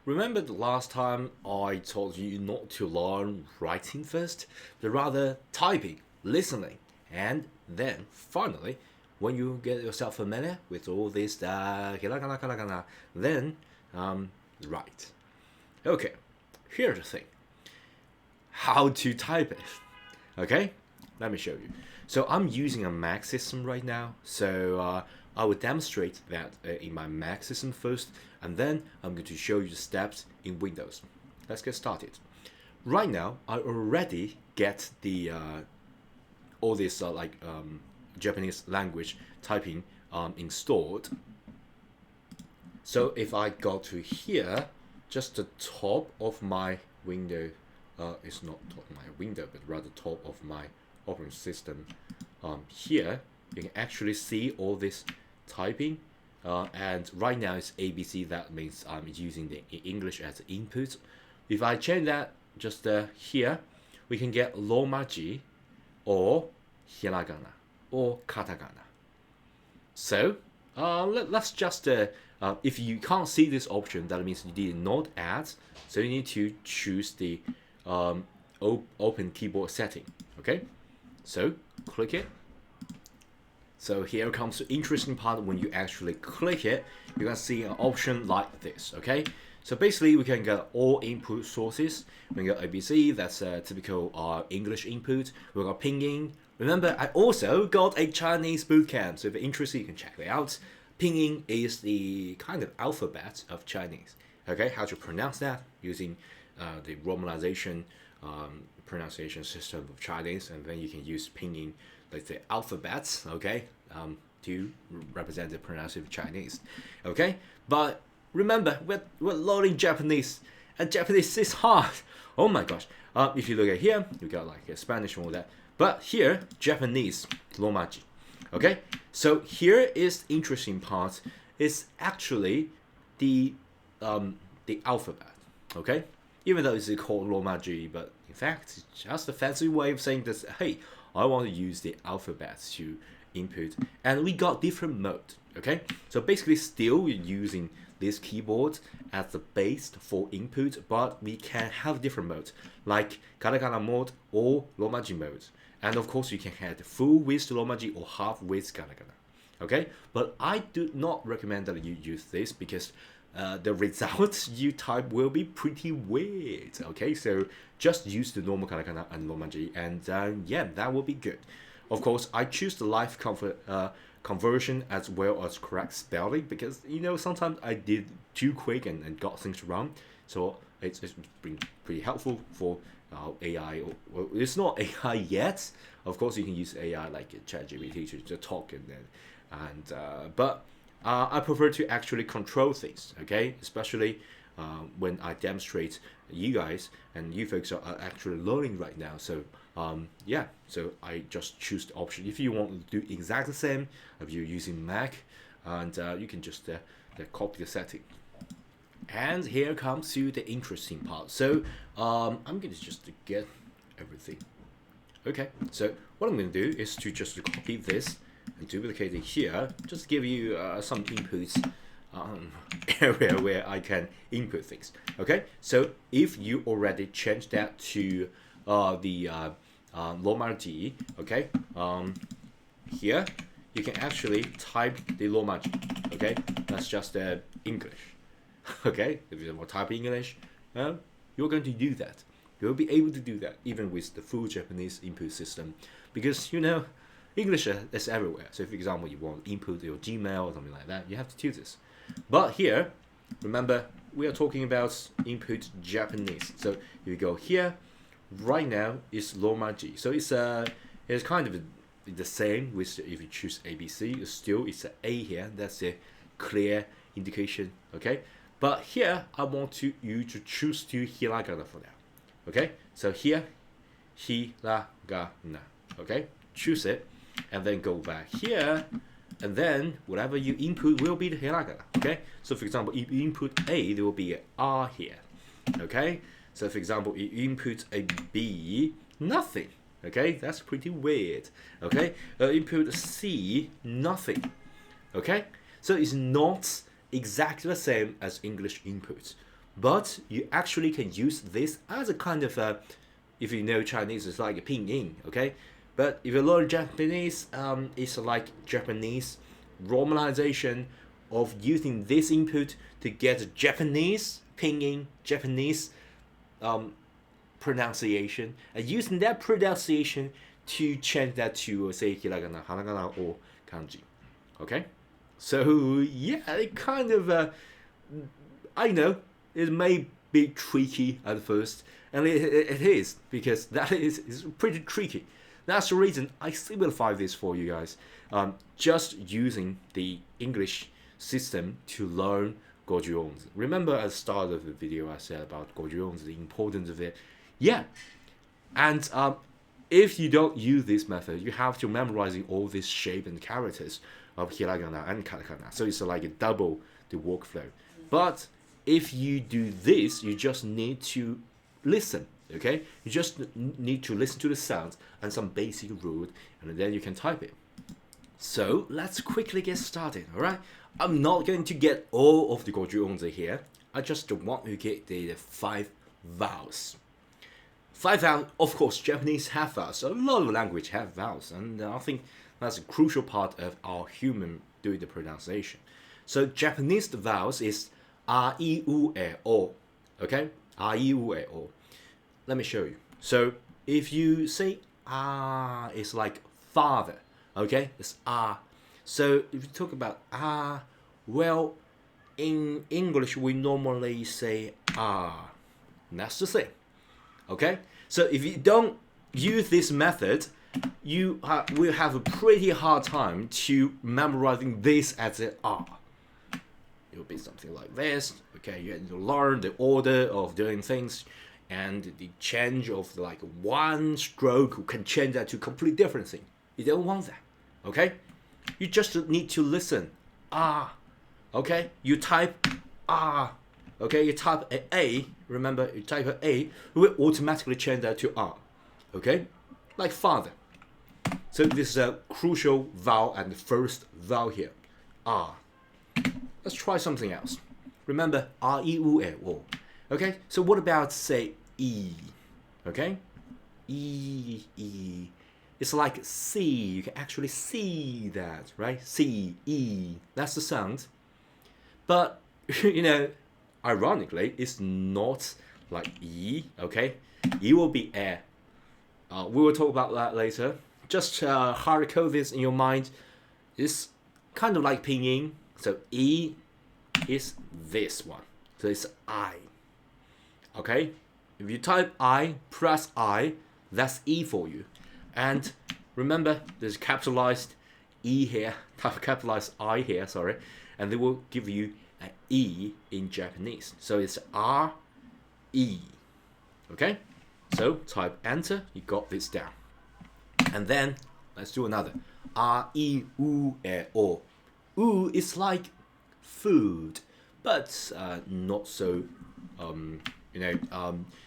remember the last time I told you not to learn writing first, but rather typing, listening, and then finally, when you get yourself familiar with all this hiragana, katakana, then write. Okay, here's the thing: how to type it. Okay, let me show you. So I'm using a Mac system right now. So I will demonstrate that in my Mac system first, and then I'm going to show you the steps in Windows. Let's get started. Right now, I already get the all this Japanese language typing installed. So if I go to here, just the top of my window, it's not top of my window, but rather top of my operating system. Here, you can actually see all this typing. And right now it's ABC, that means I'm using the English as input. If I change that just here, we can get romaji or hiragana or katakana. So let's just, if you can't see this option, that means you did not add. So you need to choose the open keyboard setting. Okay, so click it. So here comes the interesting part. When you actually click it, you're gonna see an option like this. Okay, so basically we can get all input sources. We got ABC, that's a typical English input. We got pinging. Remember, I also got a Chinese bootcamp, so if you're interested, you can check it out. Pinging is the kind of alphabet of Chinese. Okay, how to pronounce that using the romanization pronunciation system of Chinese, and then you can use pinging, like the alphabets, okay, to represent the pronunciation of Chinese. Okay, but remember, we're learning Japanese, and Japanese is hard. Oh my gosh. If you look at here, you got like a Spanish and all that. But here, Japanese, romaji. Okay, so here is the interesting part. It's actually the alphabet. Okay, even though it's called romaji, but in fact, it's just a fancy way of saying this. Hey, I want to use the alphabet to input, and we got different mode. Okay, so basically, still we're using this keyboard as the base for input, but we can have different modes like katakana mode or romaji mode. And of course, you can have the full width romaji or half width katakana. Okay, but I do not recommend that you use this because the results you type will be pretty weird. Okay, so just use the normal katakana and romaji, and yeah, that will be good. Of course, I choose the live conversion as well as correct spelling because sometimes I did too quick and got things wrong. So it's been pretty helpful for AI. Well, it's not AI yet. Of course, you can use AI like ChatGPT to talk but I prefer to actually control things. Okay, especially when I demonstrate you guys and you folks are actually learning right now. So yeah, so I just choose the option. If you want to do exactly the same, if you're using Mac, and you can just copy the setting. And here comes to the interesting part. So I'm going to just get everything. Okay, so what I'm going to do is to just copy this and duplicate it here. Just give you some inputs area where I can input things. Okay, so if you already changed that to the romaji, okay, here you can actually type the romaji. Okay, that's just English. Okay, if you want to type English, you're going to do that. You'll be able to do that even with the full Japanese input system because English is everywhere. So, for example, you want to input your Gmail or something like that, you have to do this. But here, remember, we are talking about input Japanese. So, if you go here, right now it's romaji. So it's kind of the same with if you choose ABC. Still, it's an A here. That's a clear indication. Okay. But here, I want you to choose to hiragana for now. Okay, so here, hiragana. Okay, choose it, and then go back here, and then whatever you input will be the hiragana. Okay, so for example, if you input A, there will be a R here. Okay, so for example, if you input a B, nothing. Okay, that's pretty weird. Okay, input C, nothing. Okay, so it's not exactly the same as English inputs, but you actually can use this as a kind of a, if you know Chinese, it's like a pinyin, okay? But if you learn Japanese, it's like Japanese romanization of using this input to get Japanese pinyin, Japanese pronunciation, and using that pronunciation to change that to say hiragana, hanagana, or kanji. Okay, so yeah, it kind of I know it may be tricky at first, and it is because that is pretty tricky. That's the reason I simplify this for you guys. Just using the English system to learn Gojuons. Remember at the start of the video I said about Gojuons, the importance of it. Yeah, and if you don't use this method, you have to memorizing all these shape and characters of hiragana and katakana. So it's like a double the workflow. But if you do this, you just need to listen. Okay, you just need to listen to the sounds and some basic rules, and then you can type it. So let's quickly get started. All right, I'm not going to get all of the goju-onzi here. I just want to get the 5 vowels. 5 vowels, of course, Japanese have vowels. A lot of language have vowels, and I think that's a crucial part of our human doing the pronunciation. So Japanese vowels is a, I, U, E, O. Okay, a, I, U, E, O. Let me show you. So if you say ah, it's like father. Okay, it's ah. So if you talk about ah, well, in English we normally say ah. That's the thing. Okay, so if you don't use this method, you will have a pretty hard time to memorizing this as an ah. It will be something like this. Okay, you have to learn the order of doing things, and the change of like one stroke can change that to a complete different thing. You don't want that. Okay, you just need to listen. Ah. Okay, you type ah. Okay, you type a. Remember, you type a, it will automatically change that to R. Okay, like father. So this is a crucial vowel and the first vowel here, R. Let's try something else. Remember, R, I, U, E, O. Okay, so what about say E? Okay, E, E. It's like C. You can actually see that, right? C, E. That's the sound. But you know, ironically, it's not like E, okay? E will be E. We will talk about that later. Just hard code this in your mind. It's kind of like pinyin. So E is this one. So it's I. Okay? If you type I, press I, that's E for you. And remember, there's capitalized E here, capitalized I here, sorry. And they will give you E in Japanese. So it's R, E. Okay? So type enter, you got this down. And then let's do another. R, I, U, E, O. U is like food, but not so,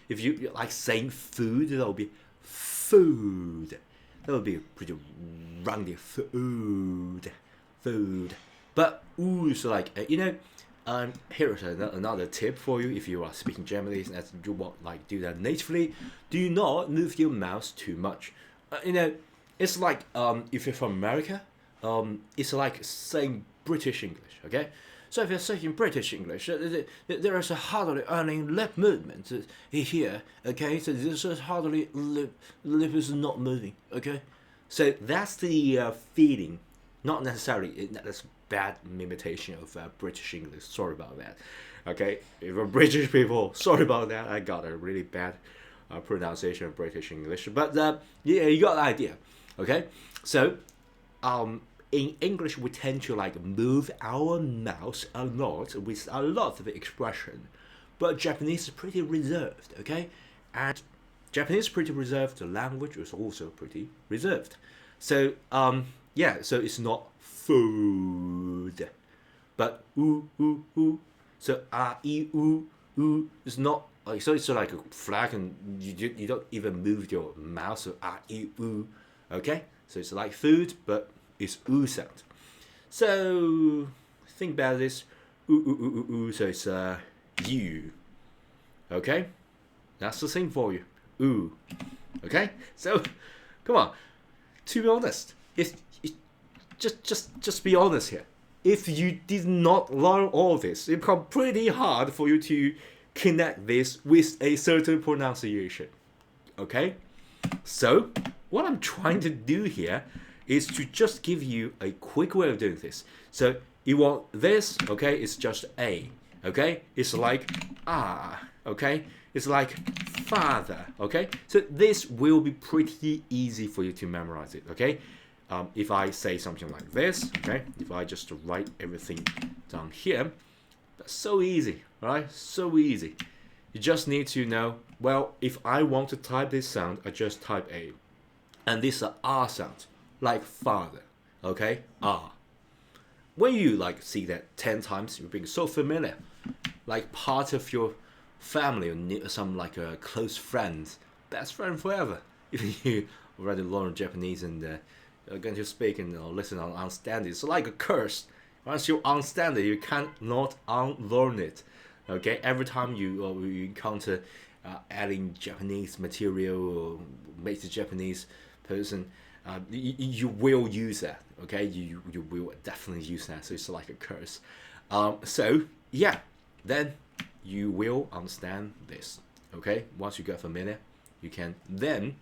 if you like saying food, that'll be food. That'll be pretty roundy, food. But U is like, here's another tip for you if you are speaking Japanese and you want like do that natively. Do not move your mouth too much. It's like if you're from America, it's like saying British English. Okay, so if you're saying British English, there is a hardly any lip movement here. Okay, so this is hardly lip is not moving. Okay, so that's the feeling. Not necessarily that's bad imitation of British English. Sorry about that. Okay, if you're British people, sorry about that. I got a really bad pronunciation of British English, but yeah, you got the idea. Okay, so in English we tend to like move our mouth a lot with a lot of expression, but Japanese is pretty reserved. Okay, and Japanese is pretty reserved. The language is also pretty reserved. So yeah, so it's not food, but oo. So I, U, is not like, so it's like a flag, and you don't even move your mouth. So I, U, okay. So it's like food, but it's sound. So think about this, so it's you, Okay, that's the same for you. Ooh. Okay, so come on. To be honest, if just be honest here. If you did not learn all this, it becomes pretty hard for you to connect this with a certain pronunciation. Okay, so what I'm trying to do here is to just give you a quick way of doing this. So you want this, okay? It's just a, okay? It's like ah, okay? It's like father, okay? So this will be pretty easy for you to memorize it, okay? If I say something like this, okay? If I just write everything down here, that's so easy, right? So easy. You just need to know, well, if I want to type this sound, I just type A. And this is an R sound, like father, okay? R. When you like see that 10 times, you're being so familiar, like part of your family or some like a close friend, best friend forever. If you already learn Japanese and are going to speak and listen and understand it, it's like a curse. Once you understand it, you cannot unlearn it. Okay, every time you encounter adding Japanese material or make the Japanese person, you will use that. Okay, you will definitely use that. So it's like a curse. So yeah, then you will understand this. Okay, once you get familiar, you can then.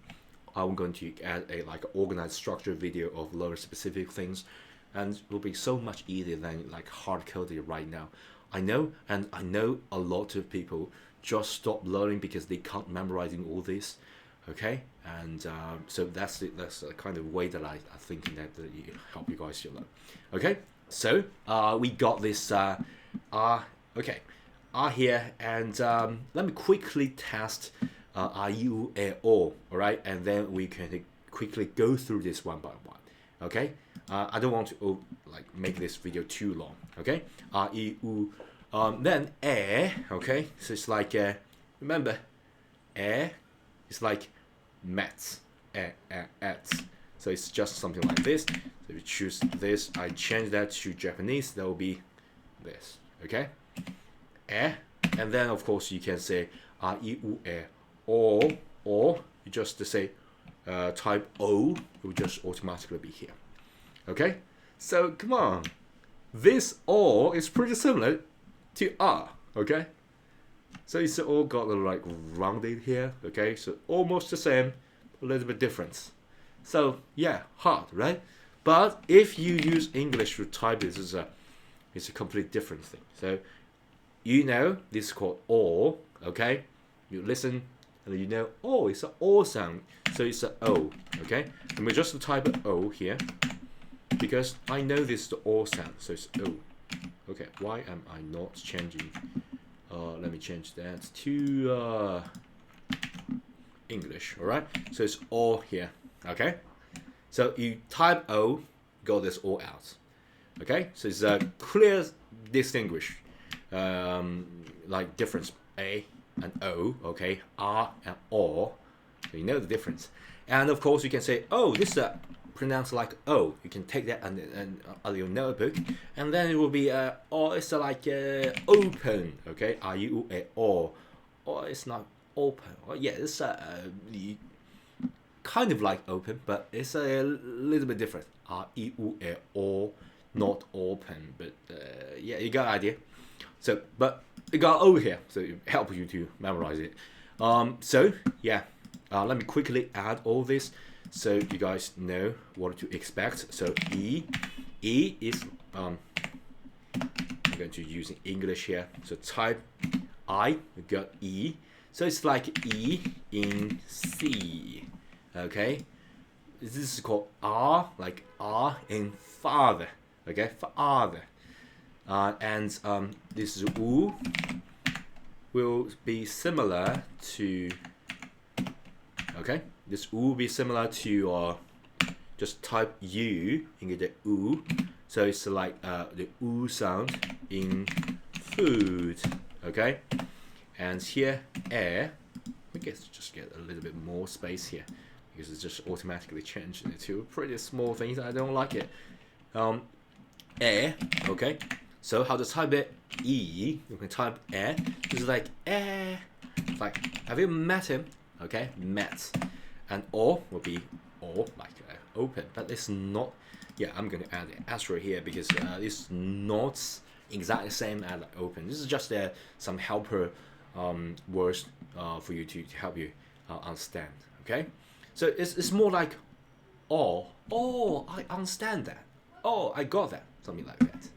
I'm going to add a like organized structured video of learn specific things, and it will be so much easier than like hard coding right now. I know, and I know a lot of people just stop learning because they can't memorizing all this. Okay, and so that's the kind of way that I think that you help you guys to learn. Okay, so we got this okay R here, and let me quickly test are you a o, all right, and then we can quickly go through this one by one. Okay, I don't want to like make this video too long. Okay, u then a, okay, so it's like remember a is like mats, at, so it's just something like this. So if you choose this, I change that to Japanese, that will be this. Okay, and then of course you can say u e, or you just say type O, it will just automatically be here. Okay, so come on, this O is pretty similar to R. Okay, so it's all got like rounded here. Okay, so almost the same, a little bit difference. So yeah, hard, right? But if you use English to type this, it's a completely different thing. So you know this is called O. Okay, you listen and you know, oh, it's an O sound, so it's an O. Okay, and we just type an O here because I know this is the O sound, so it's O. Okay, why am I not changing? Let me change that to English. All right, so it's O here. Okay, so you type O, got this O out. Okay, so it's a clear distinguish, like difference A and O, okay, R and O, so you know the difference. And of course you can say, oh, this is pronounced like O. You can take that and on your notebook, and then it will be or it's like open, okay, or it's not open. Or yeah, it's kind of like open, but it's a little bit different. or not open, but yeah, you got an idea. So, but it got O here, so it helps you to memorize it. So yeah, let me quickly add all this so you guys know what to expect. So E is I'm going to use in English here. So type I, we got E. So it's like E in C. Okay, this is called R, like R in father. Okay, father. And this U will be similar to, okay, this U will be similar to just type U and get the U, so it's like the U sound in food. Okay, and here air, we just get a little bit more space here because it's just automatically changed to pretty small things. I don't like it. Air, okay. So how to type it? E, you can type air. It's like air. like, have you met him? Okay, met. And or will be or like open, but it's not. Yeah, I'm gonna add the asterisk here because it's not exactly the same as like open. This is just some helper words for you to help you understand. Okay, so it's more like oh I understand that, oh I got that, something like that.